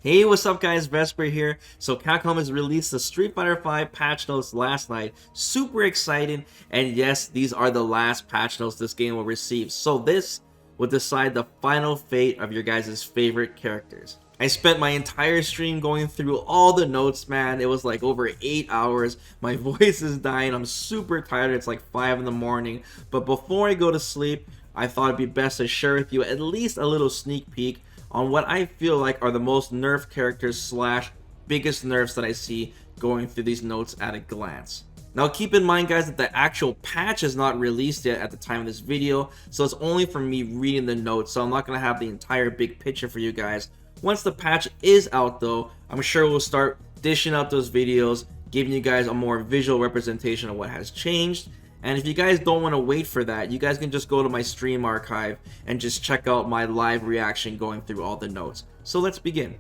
Hey, what's up guys, Vesper here. So Capcom has released the Street Fighter V patch notes last night. Super exciting, and yes, these are the last patch notes this game will receive. So this will decide the final fate of your guys' favorite characters. I spent my entire stream going through all the notes, man. It was like over 8 hours. My voice is dying. I'm super tired. It's like 5 in the morning. But before I go to sleep, I thought it'd be best to share with you at least a little sneak peek on what I feel like are the most nerf characters slash biggest nerfs that I see going through these notes at a glance. Now keep in mind guys that the actual patch is not released yet at the time of this video, so it's only from me reading the notes, so I'm not going to have the entire big picture for you guys. Once the patch is out though, I'm sure we'll start dishing out those videos, giving you guys a more visual representation of what has changed. And if you guys don't want to wait for that, you guys can just go to my stream archive and just check out my live reaction going through all the notes. So let's begin.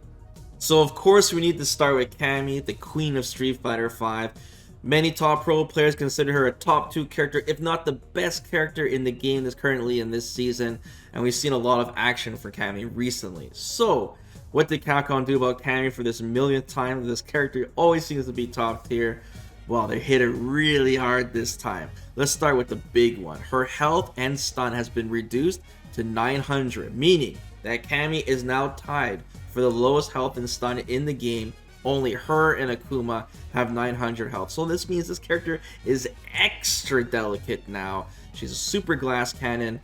So of course we need to start with Cammy, the queen of Street Fighter V. Many top pro players consider her a top 2 character, if not the best character in the game that's currently in this season. And we've seen a lot of action for Cammy recently. So what did Capcom do about Cammy for this millionth time? This character always seems to be top tier. Well, they hit it really hard this time. Let's start with the big one. Her health and stun has been reduced to 900, meaning that Cammy is now tied for the lowest health and stun in the game. Only her and Akuma have 900 health. So this means this character is extra delicate now. She's a super glass cannon.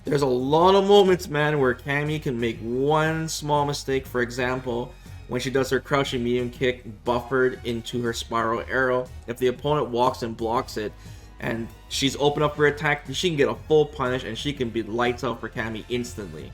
There's a lot of moments, man, where Cammy can make one small mistake. For example, when she does her crouching medium kick buffered into her spiral arrow, if the opponent walks and blocks it and she's open up for attack, she can get a full punish and she can be lights out for Cammy instantly.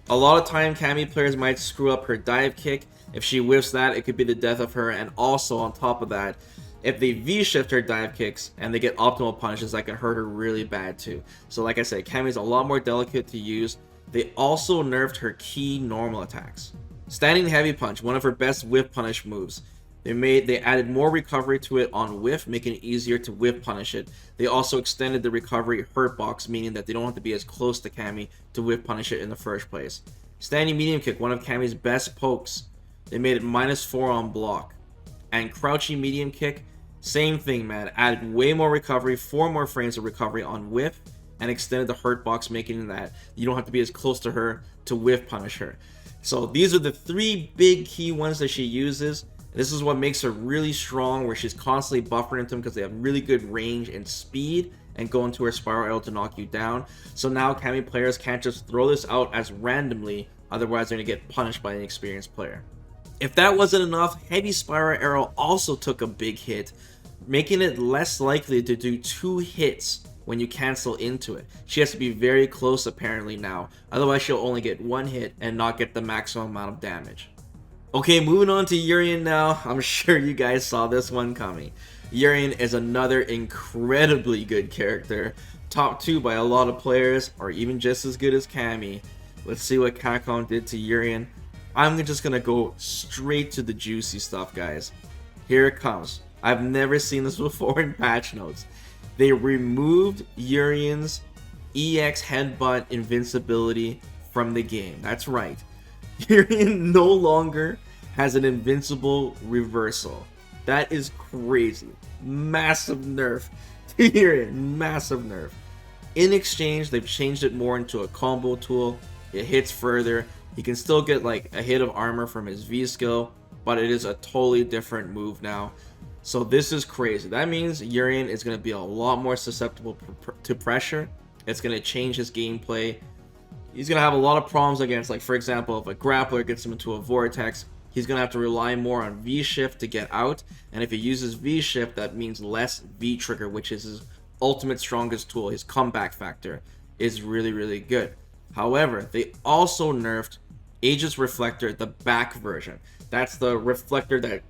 A lot of time Cammy players might screw up her dive kick. If she whiffs that, it could be the death of her. And also on top of that, if they V-shift her dive kicks and they get optimal punishes, that can hurt her really bad too. So like I said, Cammy's a lot more delicate to use. They also nerfed her key normal attacks. Standing heavy punch, one of her best whiff punish moves. They added more recovery to it on whiff, making it easier to whiff punish it. They also extended the recovery hurt box, meaning that they don't have to be as close to Cammy to whiff punish it in the first place. Standing medium kick, one of Cammy's best pokes. They made it -4 on block. And crouching medium kick, same thing, man. Added way more recovery, 4 more frames of recovery on whiff, and extended the hurt box, making that you don't have to be as close to her to whiff punish her. So these are the 3 big key ones that she uses. This is what makes her really strong, where she's constantly buffering into them because they have really good range and speed and go into her spiral arrow to knock you down. So now Cammy players can't just throw this out as randomly, otherwise they're going to get punished by an experienced player. If that wasn't enough, heavy spiral arrow also took a big hit, making it less likely to do 2 hits when you cancel into it. She has to be very close apparently now, otherwise she'll only get 1 hit and not get the maximum amount of damage. Okay, moving on to Urien now. I'm sure you guys saw this one coming. Urien is another incredibly good character, top 2 by a lot of players, or even just as good as Cammy. Let's see what Capcom did to Urien. I'm just gonna go straight to the juicy stuff, guys. Here it comes. I've never seen this before in patch notes. They removed Urien's EX headbutt invincibility from the game. That's right. Urien no longer has an invincible reversal. That is crazy. Massive nerf to Urien. Massive nerf. In exchange, they've changed it more into a combo tool. It hits further. He can still get like a hit of armor from his V skill, but it is a totally different move now. So this is crazy. That means Urien is going to be a lot more susceptible to pressure. It's going to change his gameplay. He's going to have a lot of problems against, like for example, if a grappler gets him into a vortex, he's going to have to rely more on V-shift to get out. And if he uses V-shift, that means less V-trigger, which is his ultimate strongest tool. His comeback factor is really, really good. However, they also nerfed Aegis Reflector, the back version. That's the reflector that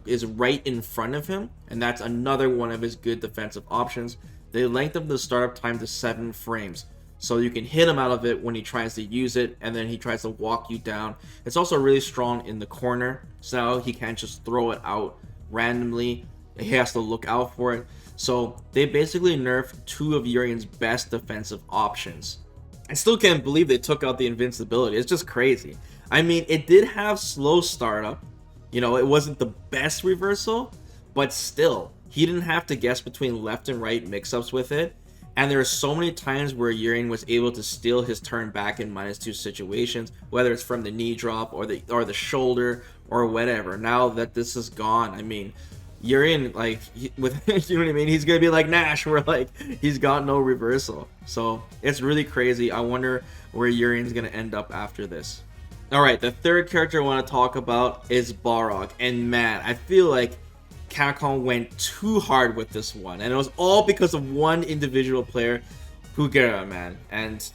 is right in front of him, and that's another one of his good defensive options. They lengthened the startup time to 7 frames, so you can hit him out of it when he tries to use it, and then he tries to walk you down. It's also really strong in the corner, so he can't just throw it out randomly. He has to look out for it. So they basically nerfed 2 of Urien's best defensive options. I still can't believe they took out the invincibility. It's just crazy. I mean, it did have slow startup. You know, it wasn't the best reversal, but still, he didn't have to guess between left and right mix-ups with it. And there are so many times where Urien was able to steal his turn back in -2 situations, whether it's from the knee drop or the shoulder or whatever. Now that this is gone, I mean, Urien, like, with you know what I mean, he's gonna be like Nash, where like he's got no reversal. So it's really crazy. I wonder where Urien's gonna end up after this. All right, the third character I want to talk about is Balrog, and man, I feel like Capcom went too hard with this one, and it was all because of one individual player, Hugera, man. And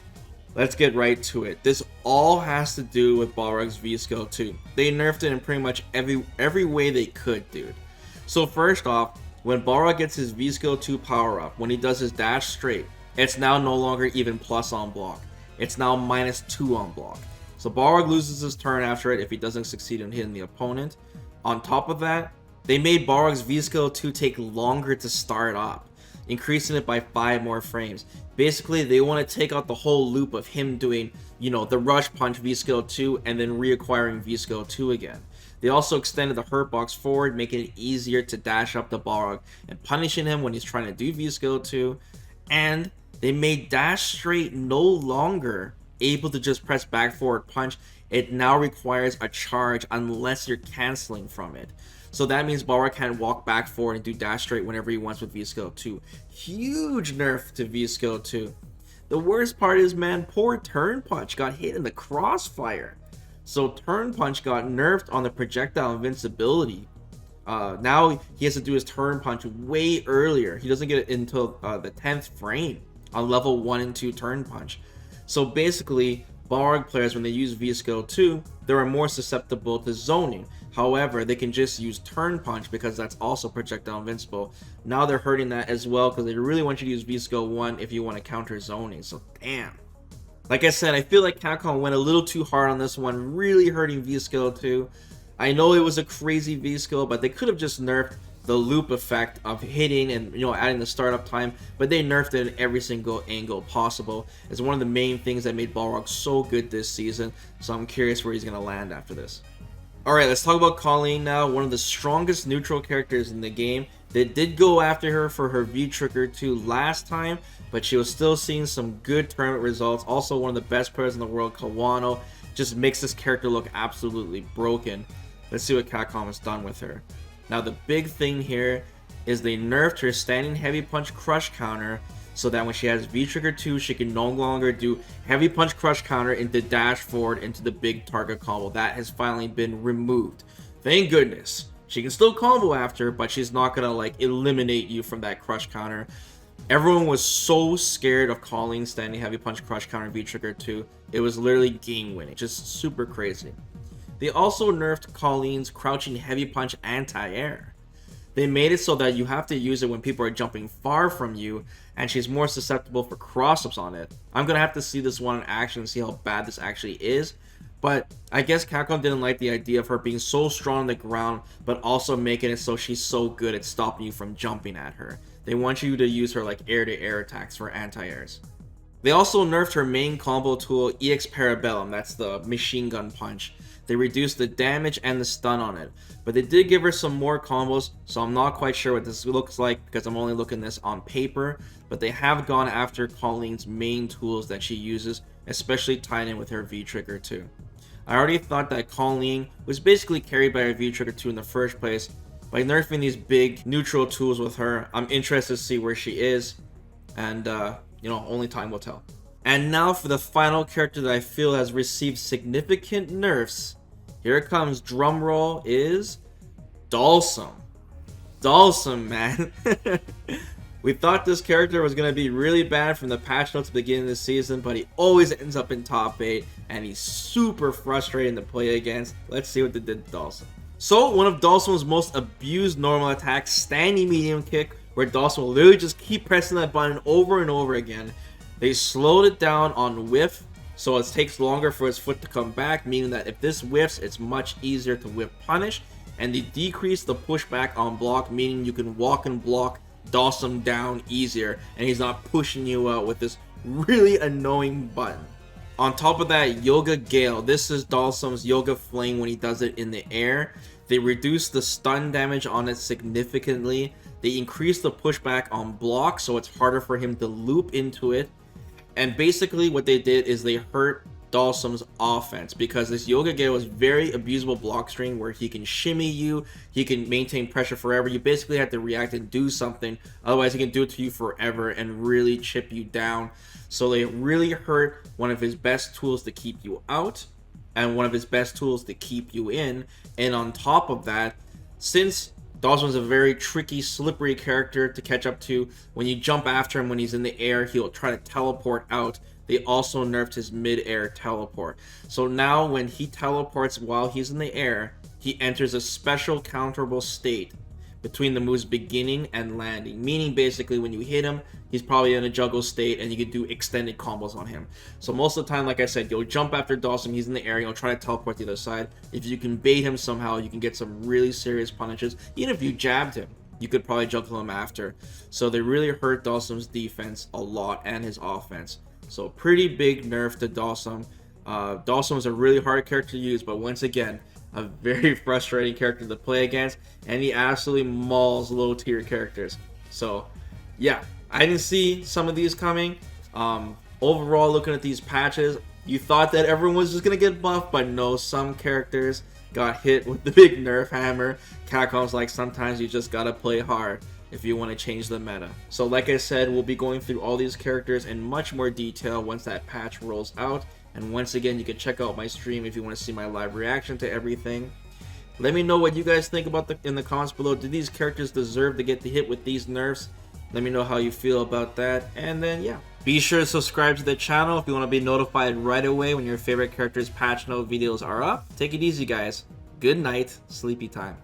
let's get right to it. This all has to do with Balrog's V-Skill 2. They nerfed it in pretty much every way they could, dude. So first off, when Balrog gets his V-Skill 2 power-up, when he does his dash straight, it's now no longer even plus on block. It's now -2 on block. So Balrog loses his turn after it if he doesn't succeed in hitting the opponent. On top of that, they made Balrog's V-Skill 2 take longer to start up, increasing it by 5 more frames. Basically, they want to take out the whole loop of him doing, you know, the Rush Punch V-Skill 2 and then reacquiring V-Skill 2 again. They also extended the hurt box forward, making it easier to dash up to Balrog and punishing him when he's trying to do V-Skill 2. And they made dash straight no longer able to just press back forward punch. It now requires a charge unless you're canceling from it. So that means Balrog can walk back forward and do dash straight whenever he wants with V-Skill 2. Huge nerf to V-Skill 2. The worst part is, man, poor Turn Punch got hit in the crossfire. So Turn Punch got nerfed on the projectile invincibility. Now he has to do his Turn Punch way earlier. He doesn't get it until the 10th frame on level 1 and 2 Turn Punch. So basically, Balrog players, when they use V-Skill 2, they are more susceptible to zoning. However, they can just use Turn Punch because that's also projectile invincible. Now they're hurting that as well because they really want you to use V-Skill 1 if you want to counter zoning. So damn. Like I said, I feel like Capcom went a little too hard on this one, really hurting V-Skill 2. I know it was a crazy V-Skill, but they could have just nerfed the loop effect of hitting and, you know, adding the startup time, but they nerfed it in every single angle possible. It's one of the main things that made Balrog so good this season, so I'm curious where he's going to land after this. Alright, let's talk about Kolin now, one of the strongest neutral characters in the game. They did go after her for her V-Trigger 2 last time, but she was still seeing some good tournament results. Also, one of the best players in the world, Kawano, just makes this character look absolutely broken. Let's see what Capcom has done with her. Now, the big thing here is they nerfed her standing heavy punch crush counter so that when she has V-Trigger 2, she can no longer do heavy punch crush counter into dash forward into the big target combo. That has finally been removed. Thank goodness. She can still combo after, but she's not gonna like eliminate you from that crush counter. Everyone was so scared of Kolin standing heavy punch crush counter V-Trigger 2. It was literally game winning. Just super crazy. They also nerfed Kolin's crouching heavy punch anti-air. They made it so that you have to use it when people are jumping far from you, and she's more susceptible for cross-ups on it. I'm gonna have to see this one in action and see how bad this actually is, but I guess Capcom didn't like the idea of her being so strong on the ground, but also making it so she's so good at stopping you from jumping at her. They want you to use her like air-to-air attacks for anti-airs. They also nerfed her main combo tool, EX Parabellum, that's the machine gun punch. They reduced the damage and the stun on it, but they did give her some more combos, so I'm not quite sure what this looks like because I'm only looking at this on paper, but they have gone after Kolin's main tools that she uses, especially tied in with her V-Trigger 2. I already thought that Kolin was basically carried by her V-Trigger 2 in the first place. By nerfing these big neutral tools with her, I'm interested to see where she is, and you know, only time will tell. And now for the final character that I feel has received significant nerfs. Here it comes, drum roll, is Dhalsim. Dhalsim, man. We thought this character was going to be really bad from the patch notes at the beginning of the season, but he always ends up in top 8, and he's super frustrating to play against. Let's see what they did to Dhalsim. So, one of Dhalsim's most abused normal attacks, standing medium kick, where Dhalsim will literally just keep pressing that button over and over again. They slowed it down on whiff, so it takes longer for his foot to come back, meaning that if this whiffs, it's much easier to whiff punish. And they decrease the pushback on block, meaning you can walk and block Dhalsim down easier, and he's not pushing you out with this really annoying button. On top of that, Yoga Gale. This is Dhalsim's Yoga Fling when he does it in the air. They reduce the stun damage on it significantly. They increase the pushback on block, so it's harder for him to loop into it. And basically what they did is they hurt Dhalsim's offense, because this Yoga Gale is very abusable block string where he can shimmy you, he can maintain pressure forever. You basically have to react and do something, otherwise he can do it to you forever and really chip you down. So they really hurt one of his best tools to keep you out and one of his best tools to keep you in. And on top of that, since Dhalsim's a very tricky, slippery character to catch up to, when you jump after him when he's in the air, he'll try to teleport out. They also nerfed his mid-air teleport. So now when he teleports while he's in the air, he enters a special counterable state between the move's beginning and landing. Meaning basically when you hit him, he's probably in a juggle state and you can do extended combos on him. So most of the time, like I said, you'll jump after Dhalsim, he's in the air, you'll try to teleport to the other side. If you can bait him somehow, you can get some really serious punishes. Even if you jabbed him, you could probably juggle him after. So they really hurt Dhalsim's defense a lot and his offense. So pretty big nerf to Dhalsim. Dhalsim is a really hard character to use, but once again, a very frustrating character to play against, and he absolutely mauls low tier characters. So yeah, I didn't see some of these coming. Overall, looking at these patches, you thought that everyone was just gonna get buffed, but no, some characters got hit with the big nerf hammer. Capcom's like, sometimes you just gotta play hard if you want to change the meta. So like I said, we'll be going through all these characters in much more detail once that patch rolls out. And once again, you can check out my stream if you want to see my live reaction to everything. Let me know what you guys think about in the comments below. Do these characters deserve to get the hit with these nerfs? Let me know how you feel about that. And then yeah, be sure to subscribe to the channel if you want to be notified right away when your favorite characters' patch note videos are up. Take it easy, guys. Good night, sleepy time.